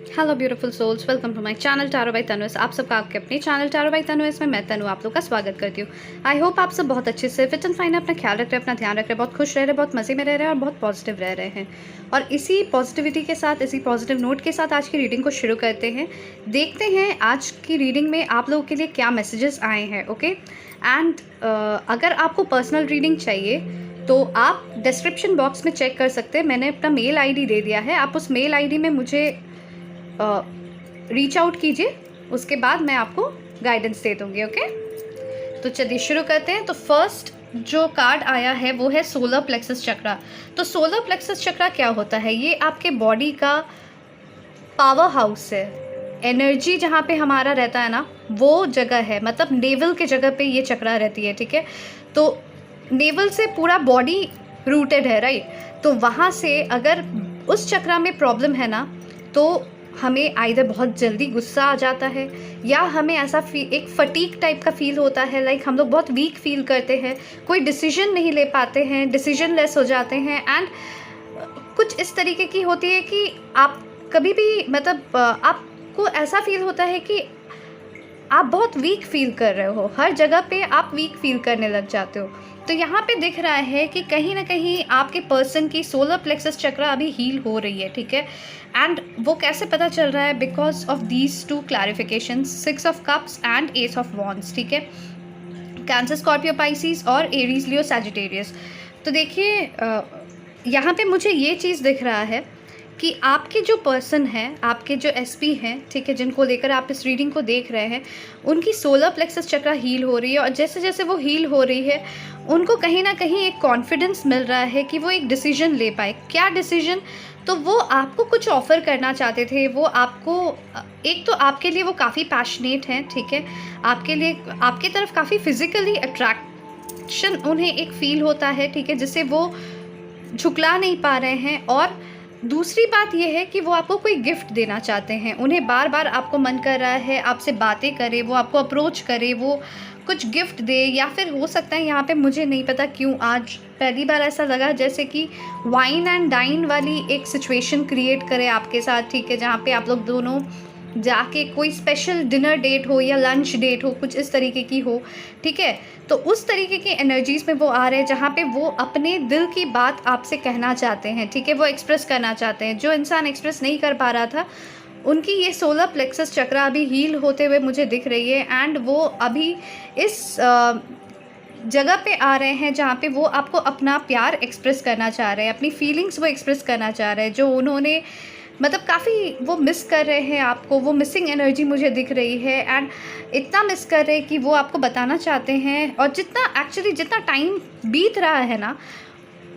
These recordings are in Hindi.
Hello beautiful souls, welcome to my channel tarot by Tanus. आप सबका आपके अपने चैनल टैरो बाय तनुस में मैं तनु आप लोग का स्वागत करती हूँ। आई होप आप सब बहुत अच्छे से फिट एंड फाइन है, अपना ख्याल रख रहे हैं, अपना ध्यान रख रहे हैं, बहुत खुश रह रहे हैं, बहुत मज़े में रह रहे हैं और बहुत पॉजिटिव रह रहे हैं। और इसी पॉजिटिविटी के साथ, इसी पॉजिटिव नोट के साथ आज की रीडिंग को शुरू करते हैं। देखते हैं आज की रीडिंग में आप लोगों के लिए क्या मैसेजेस आए हैं। ओके एंड अगर आपको पर्सनल रीडिंग चाहिए तो आप डिस्क्रिप्शन बॉक्स में चेक कर सकते हैं। मैंने अपना मेल आईडी दे दिया है, आप उस मेल आईडी में मुझे रीच आउट कीजिए, उसके बाद मैं आपको गाइडेंस दे दूँगी। ओके, तो चलिए शुरू करते हैं। तो फर्स्ट जो कार्ड आया है वो है सोलर प्लेक्सस चक्रा। तो सोलर प्लेक्सस चक्रा क्या होता है? ये आपके बॉडी का पावर हाउस है। एनर्जी जहाँ पे हमारा रहता है ना, वो जगह है, मतलब नेवल के जगह पे ये चक्रा रहती है। ठीक है, तो नेवल से पूरा बॉडी रूटेड है, राइट? तो वहाँ से अगर उस चक्रा में प्रॉब्लम है ना, तो हमें आइदर बहुत जल्दी गुस्सा आ जाता है या हमें ऐसा एक फटीक टाइप का फील होता है, लाइक हम लोग बहुत वीक फील करते हैं, कोई डिसीजन नहीं ले पाते हैं, डिसीजन लेस हो जाते हैं। एंड कुछ इस तरीके की होती है कि आप कभी भी मतलब आपको ऐसा फील होता है कि आप बहुत वीक फील कर रहे हो, हर जगह पे आप वीक फील करने लग जाते हो। तो यहाँ पे दिख रहा है कि कहीं ना कहीं आपके पर्सन की सोलर प्लेक्सस चक्रा अभी हील हो रही है। ठीक है, एंड वो कैसे पता चल रहा है? Because of these two clarifications, 6 of cups and S of wands. ठीक है, कैंसर, स्कॉर्पियो, पाइसिस और एरीज, लियो, सैजिटेरियस। तो देखिए यहाँ पे मुझे ये चीज़ दिख रहा है कि आपके जो पर्सन हैं, आपके जो एसपी हैं, ठीक है, जिनको लेकर आप इस रीडिंग को देख रहे हैं, उनकी सोलर प्लेक्सस चक्रा हील हो रही है। और जैसे जैसे वो हील हो रही है, उनको कहीं ना कहीं एक कॉन्फिडेंस मिल रहा है कि वो एक डिसीजन ले पाए। क्या डिसीजन? तो वो आपको कुछ ऑफ़र करना चाहते थे। वो आपको एक तो आपके लिए वो काफ़ी पैशनेट हैं, ठीक है, आपके लिए आपके तरफ काफ़ी फिजिकली अट्रैक्शन उन्हें एक फ़ील होता है, ठीक है, जिसे वो झुकला नहीं पा रहे हैं। और दूसरी बात यह है कि वो आपको कोई गिफ्ट देना चाहते हैं। उन्हें बार बार आपको मन कर रहा है आपसे बातें करे, वो आपको अप्रोच करे, वो कुछ गिफ्ट दे, या फिर हो सकता है यहाँ पे, मुझे नहीं पता क्यों आज पहली बार ऐसा लगा जैसे कि वाइन एंड डाइन वाली एक सिचुएशन क्रिएट करे आपके साथ। ठीक है, जहाँ पे आप लोग दोनों जाके कोई स्पेशल डिनर डेट हो या लंच डेट हो, कुछ इस तरीके की हो। ठीक है, तो उस तरीके की एनर्जीज़ में वो आ रहे हैं जहाँ पे वो अपने दिल की बात आपसे कहना चाहते हैं। ठीक है, वो एक्सप्रेस करना चाहते हैं, जो इंसान एक्सप्रेस नहीं कर पा रहा था, उनकी ये सोलर प्लेक्सस चक्रा अभी हील होते हुए मुझे दिख रही है। एंड वो अभी इस जगह पे आ रहे हैं जहाँ पे वो आपको अपना प्यार एक्सप्रेस करना चाह रहे हैं, अपनी फीलिंग्स वो एक्सप्रेस करना चाह रहे हैं, जो उन्होंने मतलब काफ़ी वो मिस कर रहे हैं आपको। वो मिसिंग एनर्जी मुझे दिख रही है, एंड इतना मिस कर रहे हैं कि वो आपको बताना चाहते हैं। और जितना टाइम बीत रहा है ना,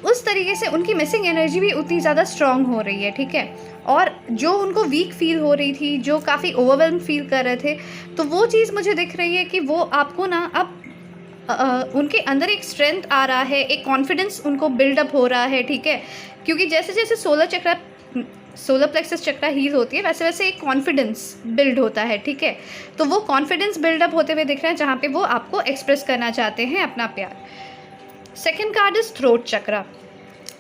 उस तरीके से उनकी मिसिंग एनर्जी भी उतनी ज़्यादा स्ट्रॉन्ग हो रही है। ठीक है, और जो उनको वीक फील हो रही थी, जो काफ़ी ओवरवेल्म फील कर रहे थे, तो वो चीज़ मुझे दिख रही है कि वो आपको ना अब उनके अंदर एक स्ट्रेंथ आ रहा है, एक कॉन्फिडेंस उनको बिल्डअप हो रहा है। ठीक है, क्योंकि जैसे जैसे सोलर प्लेक्सस चक्रा हील होती है, वैसे वैसे एक कॉन्फिडेंस बिल्ड होता है। ठीक है, तो वो कॉन्फिडेंस बिल्डअप होते हुए दिख रहे हैं जहाँ पे वो आपको एक्सप्रेस करना चाहते हैं अपना प्यार। Second card is throat chakra.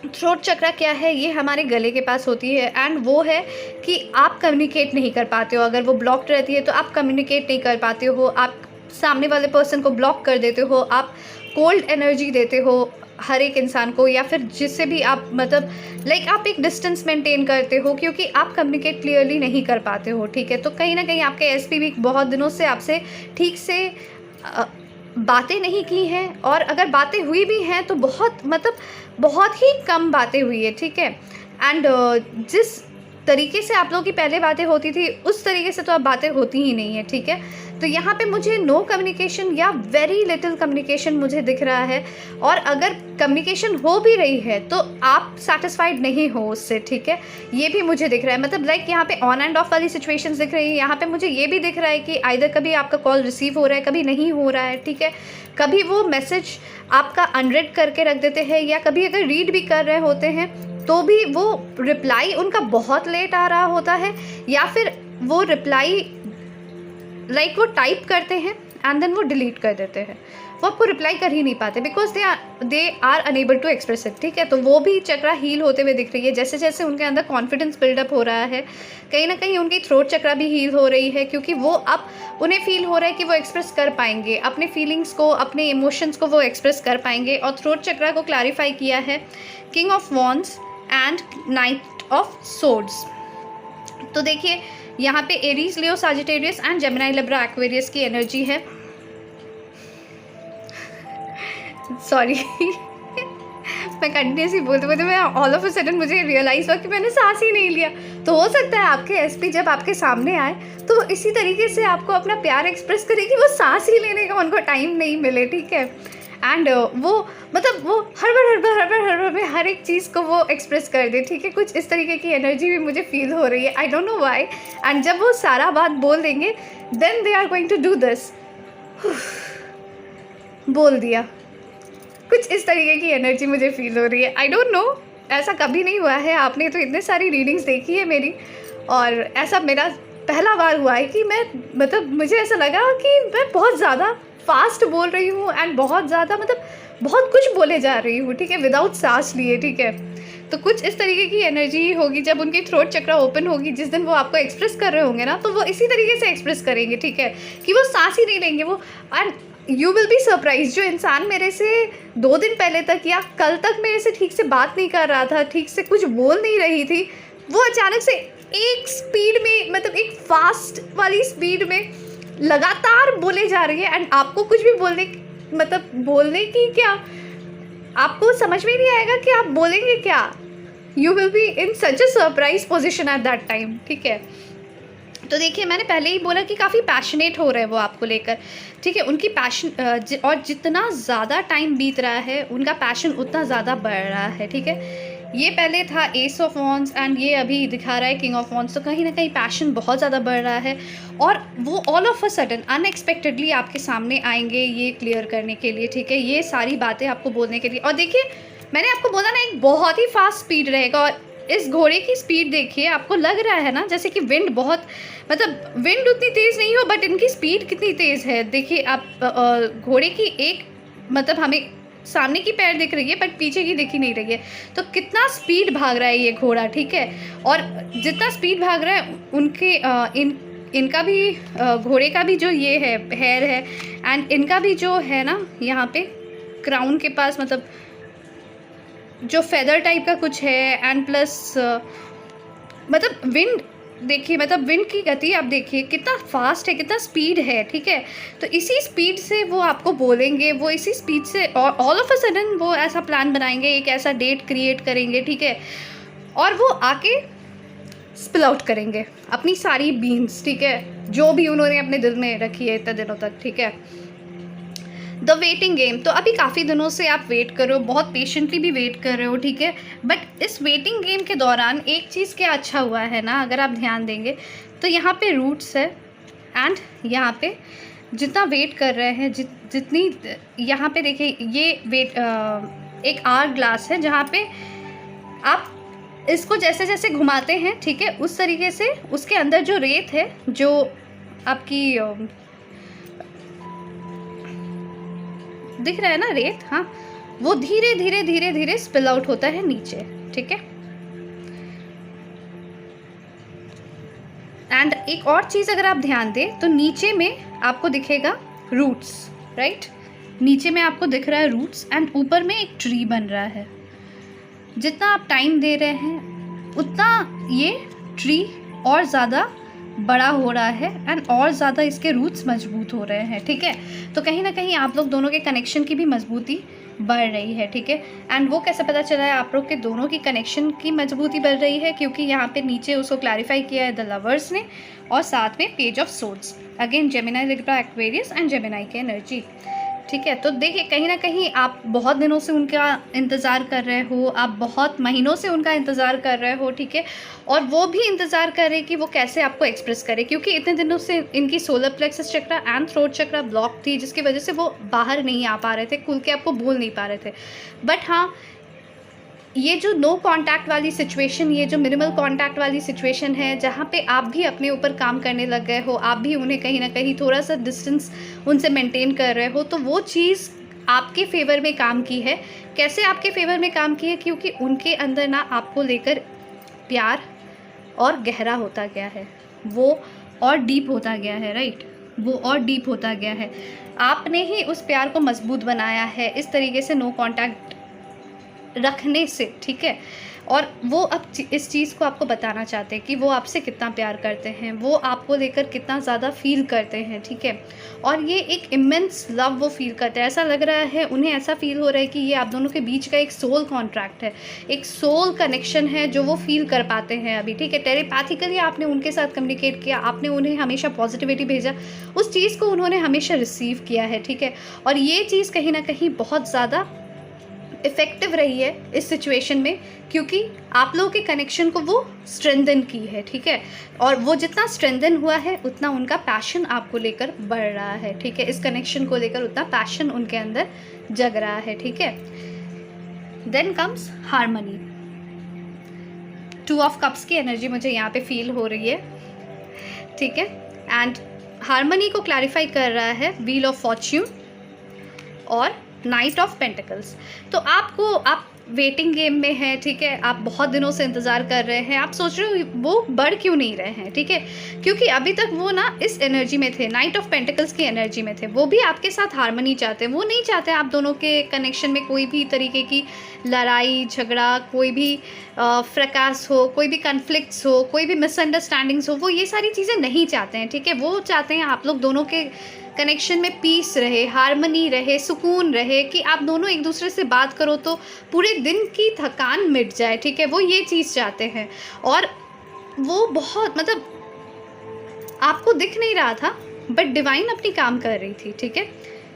Throat chakra क्या है? ये हमारे गले के पास होती है, एंड वो है कि आप कम्युनिकेट नहीं कर पाते हो। अगर वो ब्लॉक्ड रहती है तो आप कम्युनिकेट नहीं कर पाते हो, आप सामने वाले पर्सन को ब्लॉक कर देते हो, आप कोल्ड एनर्जी देते हो हर एक इंसान को, या फिर जिससे भी आप मतलब लाइक आप एक डिस्टेंस मेंटेन करते हो क्योंकि आप कम्युनिकेट क्लियरली नहीं कर पाते हो। ठीक है, तो कहीं ना कहीं आपके एसपी भी बहुत दिनों से आपसे ठीक से बातें नहीं की हैं, और अगर बातें हुई भी हैं तो बहुत ही कम बातें हुई है। ठीक है, एंड जिस तरीके से आप लोगों की पहले बातें होती थी, उस तरीके से तो अब बातें होती ही नहीं है। ठीक है, तो यहाँ पे मुझे नो कम्युनिकेशन या वेरी लिटिल कम्युनिकेशन मुझे दिख रहा है। और अगर कम्युनिकेशन हो भी रही है तो आप सेटिस्फाइड नहीं हो उससे। ठीक है, ये भी मुझे दिख रहा है, मतलब लाइक यहाँ पे ऑन एंड ऑफ वाली सिचुएशंस दिख रही है। यहाँ पे मुझे ये भी दिख रहा है कि आइदर कभी आपका कॉल रिसीव हो रहा है, कभी नहीं हो रहा है। ठीक है, कभी वो मैसेज आपका अनरेड करके रख देते हैं, या कभी अगर रीड भी कर रहे होते हैं तो भी वो रिप्लाई उनका बहुत लेट आ रहा होता है, या फिर वो रिप्लाई लाइक वो टाइप करते हैं एंड देन वो डिलीट कर देते हैं, वो आपको रिप्लाई कर ही नहीं पाते because they are unable to express it, ठीक है। तो वो भी चक्रा हील होते हुए दिख रही है, जैसे जैसे उनके अंदर कॉन्फिडेंस बिल्डअप हो रहा है, कहीं ना कहीं उनकी थ्रोट चक्रा भी हील हो रही है, क्योंकि वो अब उन्हें फील हो रहा है कि वो एक्सप्रेस कर पाएंगे अपने फीलिंग्स को, अपने इमोशंस को वो एक्सप्रेस कर पाएंगे। और थ्रोट चक्रा को क्लैरिफाई किया है king of wands and night of swords. तो देखिए यहाँ पे Aries, Leo, Sagittarius and Gemini, Libra, Aquarius की एनर्जी है। सॉरी मैं कंटिन्यूसली बोलते बोलते मैं ऑल ऑफ अ सडन मुझे रियलाइज़ हुआ कि मैंने सांस ही नहीं लिया। तो हो सकता है आपके एसपी जब आपके सामने आए तो इसी तरीके से आपको अपना प्यार एक्सप्रेस करे कि वो सांस ही लेने का उनको टाइम नहीं मिले, ठीक है। एंड वो मतलब वो हड़बड़ में हर एक चीज़ को वो एक्सप्रेस कर दे, ठीक है। कुछ इस तरीके की एनर्जी भी मुझे फील हो रही है, I don't know why. And जब वो सारा बात बोल देंगे then they are going to do this, बोल दिया, कुछ इस तरीके की एनर्जी मुझे फील हो रही है। आई डोंट नो, ऐसा कभी नहीं हुआ है, आपने तो इतने सारी रीडिंग्स देखी है मेरी, और ऐसा मेरा पहला बार हुआ है कि मैं मतलब मुझे ऐसा लगा कि मैं बहुत ज़्यादा फास्ट बोल रही हूँ एंड बहुत ज़्यादा मतलब बहुत कुछ बोले जा रही हूँ, ठीक है, विदाउट सांस लिए, ठीक है। तो कुछ इस तरीके की एनर्जी होगी जब उनकी थ्रोट चक्रा ओपन होगी, जिस दिन वो आपको एक्सप्रेस कर रहे होंगे ना, तो वो इसी तरीके से एक्सप्रेस करेंगे, ठीक है, कि वो सांस ही नहीं लेंगे वो। And you will be surprise, जो इंसान मेरे से 2 दिन पहले तक या कल तक मेरे से ठीक से बात नहीं कर रहा था, ठीक से कुछ बोल नहीं रही थी, वो अचानक से एक स्पीड में, मतलब एक फास्ट वाली स्पीड में लगातार बोले जा रही है। एंड आपको कुछ भी बोलने की क्या, आपको समझ में नहीं आएगा कि आप बोलेंगे क्या। You will be in such a surprise position at that time, ठीक है। तो देखिए मैंने पहले ही बोला कि काफ़ी पैशनेट हो रहे हैं वो आपको लेकर, ठीक है। उनकी पैशन और जितना ज़्यादा टाइम बीत रहा है उनका पैशन उतना ज़्यादा बढ़ रहा है, ठीक है। ये पहले था एस ऑफ वॉन्ड्स एंड ये अभी दिखा रहा है किंग ऑफ वॉन्ड्स, तो कहीं ना कहीं पैशन बहुत ज़्यादा बढ़ रहा है और वो all of a sudden unexpectedly आपके सामने आएंगे ये क्लियर करने के लिए, ठीक है, ये सारी बातें आपको बोलने के लिए। और देखिए मैंने आपको बोला ना, एक बहुत ही फास्ट स्पीड रहेगा, और इस घोड़े की स्पीड देखिए, आपको लग रहा है ना जैसे कि विंड बहुत, मतलब विंड उतनी तेज़ नहीं हो बट इनकी स्पीड कितनी तेज़ है। देखिए आप घोड़े की एक, मतलब हमें सामने की पैर दिख रही है बट पीछे की दिख ही नहीं रही है, तो कितना स्पीड भाग रहा है ये घोड़ा, ठीक है। और जितना स्पीड भाग रहा है उनके इनका भी घोड़े का भी जो ये है हेयर है एंड इनका भी जो है ना यहाँ पे क्राउन के पास, मतलब जो फेदर टाइप का कुछ है एंड प्लस मतलब विंड देखिए, मतलब विंड की गति आप देखिए कितना फास्ट है, कितना स्पीड है, ठीक है। तो इसी स्पीड से वो आपको बोलेंगे, वो इसी स्पीड से और ऑल ऑफ अ सडन वो ऐसा प्लान बनाएंगे, एक ऐसा डेट क्रिएट करेंगे, ठीक है, और वो आके स्पिल आउट करेंगे अपनी सारी बीन्स, ठीक है, जो भी उन्होंने अपने दिल में रखी है इतने दिनों तक, ठीक है। द वेटिंग गेम, तो अभी काफ़ी दिनों से आप वेट कर रहे हो, बहुत पेशेंटली भी वेट कर रहे हो, ठीक है। बट इस वेटिंग गेम के दौरान एक चीज़ क्या अच्छा हुआ है ना, अगर आप ध्यान देंगे तो यहाँ पे रूट्स है एंड यहाँ पे जितना वेट कर रहे हैं, जितनी यहाँ पे देखिए ये एक आर ग्लास है जहाँ पे आप इसको जैसे जैसे घुमाते हैं, ठीक है, उस तरीके से उसके अंदर जो रेत है, जो आपकी दिख रहा है ना रेत, हाँ, वो धीरे धीरे धीरे धीरे स्पिल आउट होता है नीचे, ठीक है। एंड एक और चीज़ अगर आप ध्यान दें तो नीचे में आपको दिखेगा रूट्स, राइट, नीचे में आपको दिख रहा है रूट्स एंड ऊपर में एक ट्री बन रहा है। जितना आप टाइम दे रहे हैं उतना ये ट्री और ज़्यादा बड़ा हो रहा है एंड और ज़्यादा इसके रूट्स मजबूत हो रहे हैं, ठीक है। तो कहीं ना कहीं आप लोग दोनों के कनेक्शन की भी मजबूती बढ़ रही है, ठीक है। एंड वो कैसे पता चला है आप लोग के दोनों की कनेक्शन की मजबूती बढ़ रही है, क्योंकि यहाँ पे नीचे उसको क्लैरिफाई किया है द लवर्स ने, और साथ में page of swords, again Gemini, Libra, Aquarius and Gemini की एनर्जी, ठीक है। तो देखिए कहीं ना कहीं आप बहुत दिनों से उनका इंतज़ार कर रहे हो, आप बहुत महीनों से उनका इंतज़ार कर रहे हो, ठीक है, और वो भी इंतज़ार कर रहे कि वो कैसे आपको एक्सप्रेस करे, क्योंकि इतने दिनों से इनकी solar plexus chakra and throat chakra block थी, जिसकी वजह से वो बाहर नहीं आ पा रहे थे, खुल के आपको बोल नहीं पा रहे थे। बट हाँ, ये जो नो कांटेक्ट वाली सिचुएशन, ये जो मिनिमल कांटेक्ट वाली सिचुएशन है, जहाँ पे आप भी अपने ऊपर काम करने लग गए हो, आप भी उन्हें कहीं ना कहीं थोड़ा सा डिस्टेंस उनसे मेंटेन कर रहे हो, तो वो चीज़ आपके फेवर में काम की है। कैसे आपके फेवर में काम की है? क्योंकि उनके अंदर ना आपको लेकर प्यार और गहरा होता गया है, वो और डीप होता गया है, राइट, वो और डीप होता गया है। आपने ही उस प्यार को मजबूत बनाया है इस तरीके से नो कांटेक्ट रखने से, ठीक है। और वो अब इस चीज़ को आपको बताना चाहते हैं कि वो आपसे कितना प्यार करते हैं, वो आपको लेकर कितना ज़्यादा फील करते हैं, ठीक है। और ये एक इमेंस लव वो फील करते हैं। ऐसा लग रहा है उन्हें, ऐसा फील हो रहा है कि ये आप दोनों के बीच का एक सोल कॉन्ट्रैक्ट है, एक सोल कनेक्शन है जो वो फील कर पाते हैं अभी, ठीक है। टेलीपैथिकली आपने उनके साथ कम्युनिकेट किया, आपने उन्हें हमेशा पॉजिटिविटी भेजा, उस चीज़ को उन्होंने हमेशा रिसीव किया है, ठीक है। और ये चीज़ कहीं ना कहीं बहुत ज़्यादा इफ़ेक्टिव रही है इस सिचुएशन में, क्योंकि आप लोगों के कनेक्शन को वो स्ट्रेंथन की है, ठीक है। और वो जितना स्ट्रेंथन हुआ है उतना उनका पैशन आपको लेकर बढ़ रहा है, ठीक है। इस कनेक्शन को लेकर उतना पैशन उनके अंदर जग रहा है, ठीक है। Then comes harmony. 2 of cups की एनर्जी मुझे यहाँ पे फील हो रही है, ठीक है। एंड हार्मनी को क्लैरिफाई कर रहा है व्हील ऑफ फॉर्च्यून और नाइट ऑफ पेंटिकल्स। तो आप वेटिंग गेम में हैं, ठीक है। आप बहुत दिनों से इंतज़ार कर रहे हैं, आप सोच रहे हो वो बढ़ क्यों नहीं रहे हैं, ठीक है। क्योंकि अभी तक वो ना इस एनर्जी में थे, नाइट ऑफ पेंटिकल्स की एनर्जी में थे। वो भी आपके साथ हार्मनी चाहते हैं, वो नहीं चाहते आप दोनों के कनेक्शन में कोई भी तरीके की लड़ाई झगड़ा, कोई भी फ्रैकास हो, कोई भी कन्फ्लिक्ट्स हो, कोई भी मिसअंडरस्टैंडिंग्स हो, वो ये सारी चीज़ें नहीं चाहते हैं, ठीक है। वो चाहते हैं आप लोग दोनों के कनेक्शन में पीस रहे, हार्मनी रहे, सुकून रहे, कि आप दोनों एक दूसरे से बात करो तो पूरे दिन की थकान मिट जाए, ठीक है। वो ये चीज़ चाहते हैं। और वो बहुत, मतलब आपको दिख नहीं रहा था बट डिवाइन अपनी काम कर रही थी, ठीक है।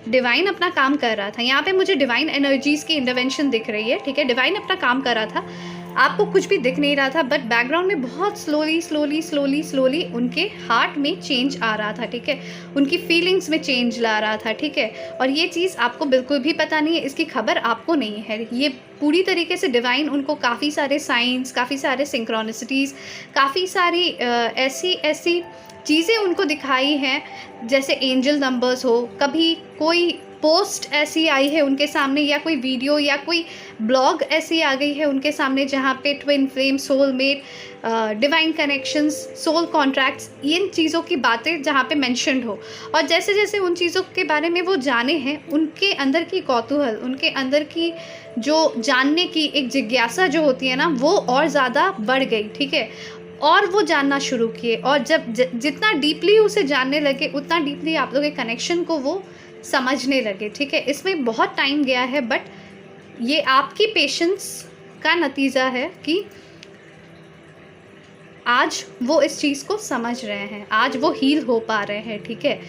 डिवाइन अपना काम कर रहा था। यहाँ पे मुझे डिवाइन एनर्जीज़ की इंटरवेंशन दिख रही है, ठीक है। डिवाइन अपना काम कर रहा था, आपको कुछ भी दिख नहीं रहा था, बट बैकग्राउंड में बहुत स्लोली उनके हार्ट में चेंज आ रहा था, ठीक है। उनकी फीलिंग्स में चेंज ला रहा था, ठीक है। और ये चीज़ आपको बिल्कुल भी पता नहीं है, इसकी खबर आपको नहीं है। ये पूरी तरीके से डिवाइन उनको काफ़ी सारे साइंस, काफ़ी सारे सिंक्रोनिसिटीज़, काफ़ी सारी ऐसी चीज़ें उनको दिखाई हैं, जैसे एंजल नंबर्स हो, कभी कोई पोस्ट ऐसी आई है उनके सामने, या कोई वीडियो या कोई ब्लॉग ऐसी आ गई है उनके सामने जहाँ पे twin flame, soulmate, divine connections, soul contracts, इन चीज़ों की बातें जहाँ पे मेंशन्ड हो। और जैसे जैसे उन चीज़ों के बारे में वो जाने हैं, उनके अंदर की कौतूहल, उनके अंदर की जो जानने की एक जिज्ञासा जो होती है ना, वो और ज़्यादा बढ़ गई, ठीक है। और वो जानना शुरू किए, और जब जितना डीपली उसे जानने लगे, उतना डीपली आप लोग के कनेक्शन को वो समझने लगे, ठीक है। इसमें बहुत टाइम गया है, बट ये आपकी पेशेंस का नतीजा है कि आज वो इस चीज़ को समझ रहे हैं, आज वो हील हो पा रहे हैं, ठीक है।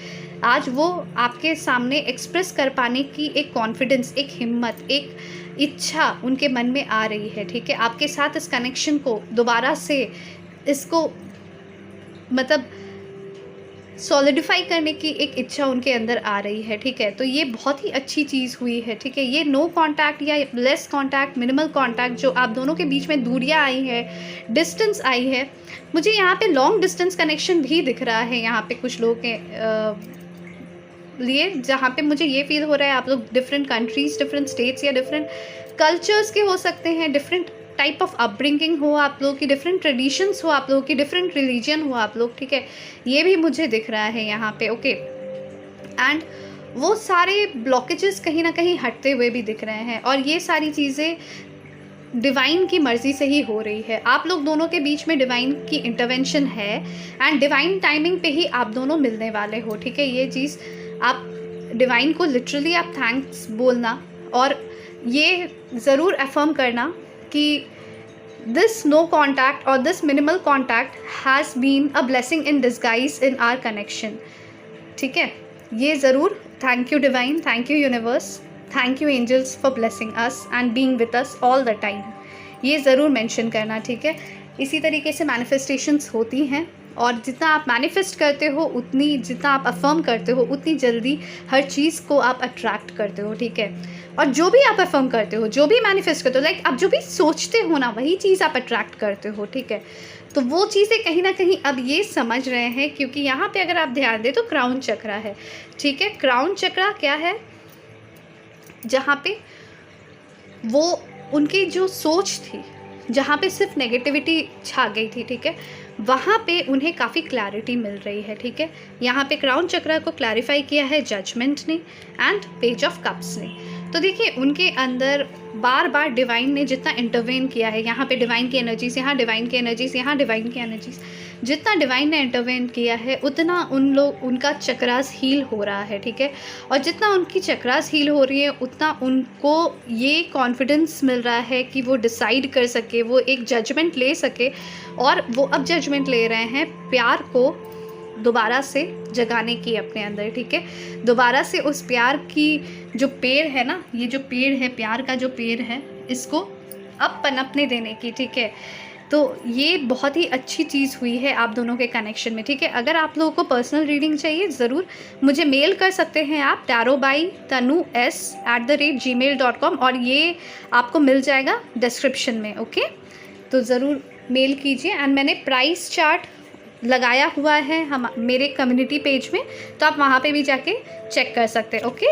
आज वो आपके सामने एक्सप्रेस कर पाने की एक कॉन्फिडेंस, एक हिम्मत, एक इच्छा उनके मन में आ रही है, ठीक है। आपके साथ इस कनेक्शन को दोबारा से इसको मतलब सॉलिडिफाई करने की एक इच्छा उनके अंदर आ रही है, ठीक है। तो ये बहुत ही अच्छी चीज़ हुई है, ठीक है। ये नो कांटेक्ट या लेस कांटेक्ट, मिनिमल कांटेक्ट, जो आप दोनों के बीच में दूरियां आई है, डिस्टेंस आई है, मुझे यहाँ पे लॉन्ग डिस्टेंस कनेक्शन भी दिख रहा है यहाँ पे कुछ लोगों के लिए, जहाँ पे मुझे ये फील हो रहा है आप लोग डिफरेंट कंट्रीज़, डिफरेंट स्टेट्स या डिफरेंट कल्चर्स के हो सकते हैं, डिफरेंट टाइप ऑफ अपब्रिंगिंग हो आप लोगों की, डिफरेंट ट्रेडिशंस हो आप लोगों की, डिफरेंट रिलीजन हो आप लोग, ठीक है। ये भी मुझे दिख रहा है यहाँ पे, ओके। एंड वो सारे ब्लॉकेजेस कहीं ना कहीं हटते हुए भी दिख रहे हैं, और ये सारी चीज़ें डिवाइन की मर्ज़ी से ही हो रही है। आप लोग दोनों के बीच में डिवाइन की इंटरवेंशन है, एंड डिवाइन टाइमिंग पे ही आप दोनों मिलने वाले हो, ठीक है। ये चीज़ आप डिवाइन को लिटरली आप थैंक्स बोलना, और ये ज़रूर अफर्म करना कि दिस नो कॉन्टैक्ट और this minimal contact has been a blessing in disguise in our connection, ठीक है। ये ज़रूर, thank you divine, thank you universe, thank you angels for blessing us and being with us all the time, ये ज़रूर मेंशन करना, ठीक है। इसी तरीके से मैनिफेस्टेशंस होती हैं, और जितना आप मैनिफेस्ट करते हो उतनी, जितना आप अफर्म करते हो उतनी जल्दी हर चीज़ को आप अट्रैक्ट करते हो, ठीक है। और जो भी आप अफर्म करते हो, जो भी मैनिफेस्ट करते हो, लाइक आप जो भी सोचते हो ना, वही चीज़ आप अट्रैक्ट करते हो, ठीक है। तो वो चीज़ें कहीं ना कहीं अब ये समझ रहे हैं, क्योंकि यहाँ पे अगर आप ध्यान दें तो क्राउन चक्रा है, ठीक है। क्राउन चक्रा क्या है? जहाँ पे वो उनकी जो सोच थी, जहाँ पे सिर्फ नेगेटिविटी छा गई थी, ठीक है, वहाँ पे उन्हें काफ़ी क्लैरिटी मिल रही है, ठीक है। यहाँ पे क्राउन चक्रा को क्लैरिफाई किया है जजमेंट ने एंड पेज ऑफ कप्स ने। तो देखिए उनके अंदर बार बार डिवाइन ने जितना इंटरवेन किया है, यहाँ पे डिवाइन की एनर्जीज, यहाँ डिवाइन की एनर्जीज, यहाँ डिवाइन की एनर्जीज, जितना डिवाइन ने इंटरवेन किया है उतना उनका चक्रास हील हो रहा है, ठीक है। और जितना उनकी चक्रास हील हो रही है उतना उनको ये कॉन्फिडेंस मिल रहा है कि वो डिसाइड कर सके, वो एक जजमेंट ले सके। और वो अब जजमेंट ले रहे हैं प्यार को दोबारा से जगाने की अपने अंदर, ठीक है। दोबारा से उस प्यार की जो पेड़ है ना, ये जो पेड़ है, प्यार का जो पेड़ है, इसको अब पनपने देने की, ठीक है। तो ये बहुत ही अच्छी चीज़ हुई है आप दोनों के कनेक्शन में, ठीक है। अगर आप लोगों को पर्सनल रीडिंग चाहिए ज़रूर मुझे मेल कर सकते हैं आप tarotbytanu@gmail.com, और ये आपको मिल जाएगा डिस्क्रिप्शन में, ओके। तो ज़रूर मेल कीजिए। एंड मैंने प्राइस चार्ट लगाया हुआ है हम मेरे कम्युनिटी पेज में, तो आप वहाँ पे भी जाके चेक कर सकते हैं, ओके।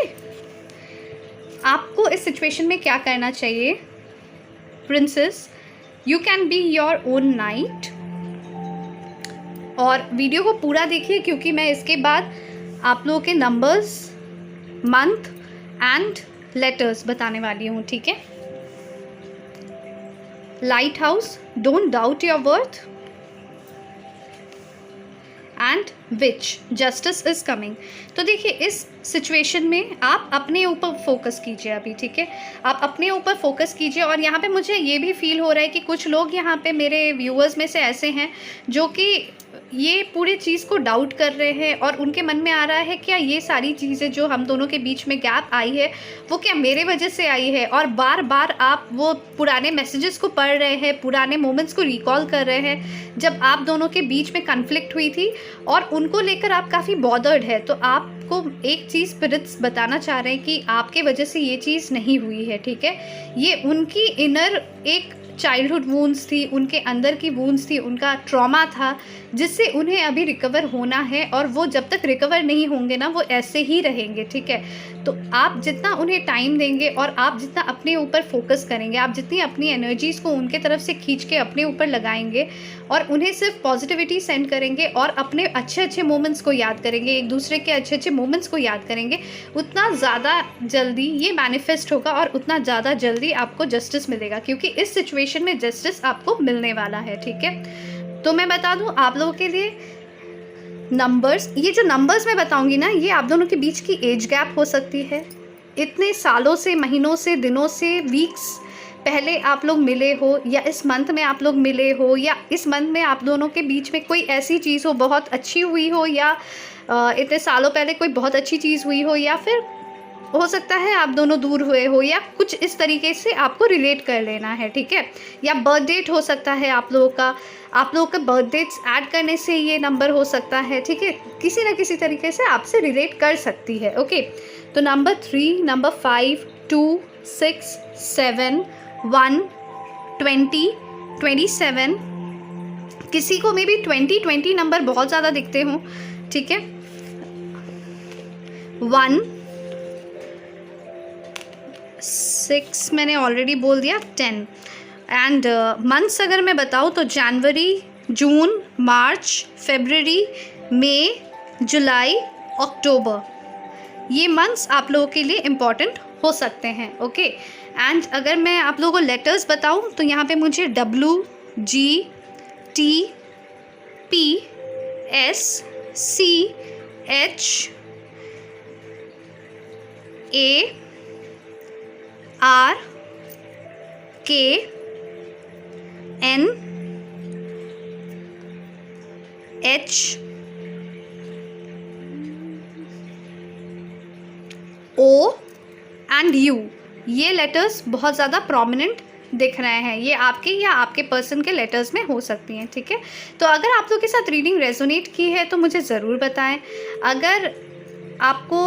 आपको इस सिचुएशन में क्या करना चाहिए? Princess, you can be your own night. और वीडियो को पूरा देखिए, क्योंकि मैं इसके बाद आप लोगों के नंबर्स, मंथ एंड लेटर्स बताने वाली हूँ, ठीक है। Light house, don't doubt your worth and which, justice is coming. तो देखिए इस सिचुएशन में आप अपने ऊपर फोकस कीजिए अभी, ठीक है। आप अपने ऊपर फोकस कीजिए। और यहाँ पे मुझे ये भी फील हो रहा है कि कुछ लोग यहाँ पे मेरे व्यूअर्स में से ऐसे हैं जो कि ये पूरी चीज़ को डाउट कर रहे हैं, और उनके मन में आ रहा है क्या ये सारी चीज़ें जो हम दोनों के बीच में गैप आई है वो क्या मेरे वजह से आई है। और बार बार आप वो पुराने मैसेजेस को पढ़ रहे हैं, पुराने मोमेंट्स को रिकॉल कर रहे हैं जब आप दोनों के बीच में कन्फ्लिक्ट हुई थी, और उनको लेकर आप काफ़ी बॉदर्ड है। तो आपको एक चीज़ स्पिरिट्स बताना चाह रहे हैं कि आपके वजह से ये चीज़ नहीं हुई है, ठीक है। ये उनकी इनर एक चाइल्डहुड वूंड्स थी, उनके अंदर की वूंड्स थी, उनका ट्रॉमा था जिससे उन्हें अभी रिकवर होना है। और वो जब तक रिकवर नहीं होंगे ना, वो ऐसे ही रहेंगे, ठीक है। तो आप जितना उन्हें टाइम देंगे और आप जितना अपने ऊपर फोकस करेंगे, आप जितनी अपनी एनर्जीज़ को उनके तरफ से खींच के अपने ऊपर लगाएंगे और उन्हें सिर्फ पॉजिटिविटी सेंड करेंगे और अपने अच्छे अच्छे मोमेंट्स को याद करेंगे, एक दूसरे के अच्छे अच्छे मोमेंट्स को याद करेंगे, उतना ज़्यादा जल्दी ये मैनिफेस्ट होगा और उतना ज़्यादा जल्दी आपको जस्टिस मिलेगा, क्योंकि इस सिचुएशन में जस्टिस आपको मिलने वाला है, ठीक है। तो मैं बता दूं आप लोगों के लिए नंबर्स, ये जो नंबर्स मैं बताऊंगी ना, ये आप दोनों के बीच की एज गैप हो सकती है। इतने सालों से, महीनों से, दिनों से, वीक्स पहले आप लोग मिले हो, या इस मंथ में आप लोग मिले हो, या इस मंथ में आप दोनों के बीच में कोई ऐसी चीज़ हो बहुत अच्छी हुई हो, या इतने सालों पहले कोई बहुत अच्छी चीज़ हुई हो, या फिर हो सकता है आप दोनों दूर हुए हो, या कुछ इस तरीके से आपको रिलेट कर लेना है, ठीक है। या बर्थ डेट हो सकता है आप लोगों का बर्थ डेट्स ऐड करने से ये नंबर हो सकता है, ठीक है। किसी न किसी तरीके से आपसे रिलेट कर सकती है, ओके। तो नंबर 3, नंबर 5, 2, 6, 7, 1, 20, 27, किसी को मे भी 20 नंबर बहुत ज़्यादा दिखते हों, ठीक है। 1, 6 मैंने ऑलरेडी बोल दिया, 10। एंड मंथ्स अगर मैं बताऊँ तो जनवरी, जून, मार्च, फरवरी, मई, जुलाई, अक्टूबर, ये मंथ्स आप लोगों के लिए इम्पॉर्टेंट हो सकते हैं, ओके। एंड अगर मैं आप लोगों को लेटर्स बताऊँ तो यहाँ पे मुझे W, G, T, P, S, C, H, A, R, K, N, H, O and U, ये लेटर्स बहुत ज़्यादा प्रोमिनेंट दिख रहे हैं, ये आपके या आपके पर्सन के लेटर्स में हो सकती हैं, ठीक है। तो अगर आप लोग के साथ रीडिंग रेजोनेट की है तो मुझे ज़रूर बताएं। अगर आपको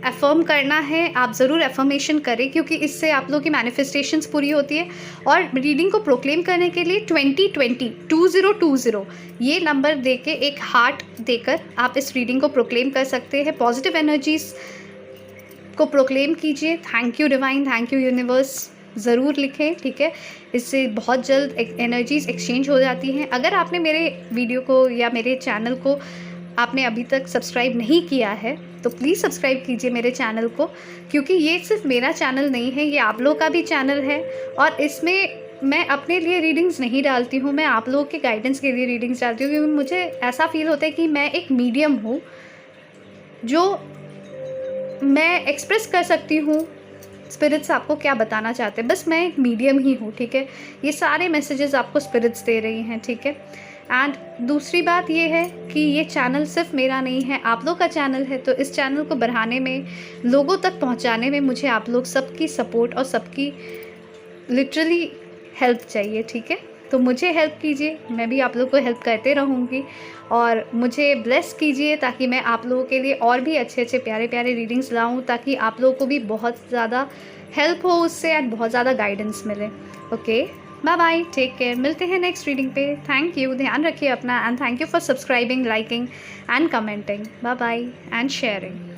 अफर्म करना है, आप ज़रूर अफर्मेशन करें, क्योंकि इससे आप लोगों की मैनिफेस्टेशंस पूरी होती है। और रीडिंग को प्रोक्लेम करने के लिए 2020 ये नंबर देके एक हार्ट देकर आप इस रीडिंग को प्रोक्लेम कर सकते हैं। पॉजिटिव एनर्जीज़ को प्रोक्लेम कीजिए। Thank you divine, thank you universe ज़रूर लिखें, ठीक है। इससे बहुत जल्द एनर्जीज़ एक्सचेंज हो जाती हैं। अगर आपने मेरे वीडियो को या मेरे चैनल को आपने अभी तक सब्सक्राइब नहीं किया है तो प्लीज़ सब्सक्राइब कीजिए मेरे चैनल को, क्योंकि ये सिर्फ मेरा चैनल नहीं है, ये आप लोगों का भी चैनल है। और इसमें मैं अपने लिए रीडिंग्स नहीं डालती हूँ, मैं आप लोगों के गाइडेंस के लिए रीडिंग्स डालती हूँ, क्योंकि मुझे ऐसा फील होता है कि मैं एक मीडियम हूँ जो मैं एक्सप्रेस कर सकती हूँ स्पिरिट्स आपको क्या बताना चाहते हैं। बस मैं एक मीडियम ही हूँ, ठीक है। ये सारे मैसेजेस आपको स्पिरिट्स दे रही हैं, ठीक है। एंड दूसरी बात ये है कि ये चैनल सिर्फ मेरा नहीं है, आप लोग का चैनल है। तो इस चैनल को बढ़ाने में, लोगों तक पहुंचाने में मुझे आप लोग सबकी सपोर्ट और सबकी लिटरली हेल्प चाहिए, ठीक है। तो मुझे हेल्प कीजिए, मैं भी आप लोग को हेल्प करते रहूँगी। और मुझे ब्लेस कीजिए ताकि मैं आप लोगों के लिए और भी अच्छे अच्छे प्यारे प्यारे रीडिंग्स लाऊँ, ताकि आप लोगों को भी बहुत ज़्यादा हेल्प हो उससे एंड बहुत ज़्यादा गाइडेंस मिले। Okay, bye bye, take care, मिलते हैं नेक्स्ट रीडिंग पे। थैंक यू, ध्यान रखिए अपना, and thank you for subscribing, liking and commenting. Bye bye and sharing.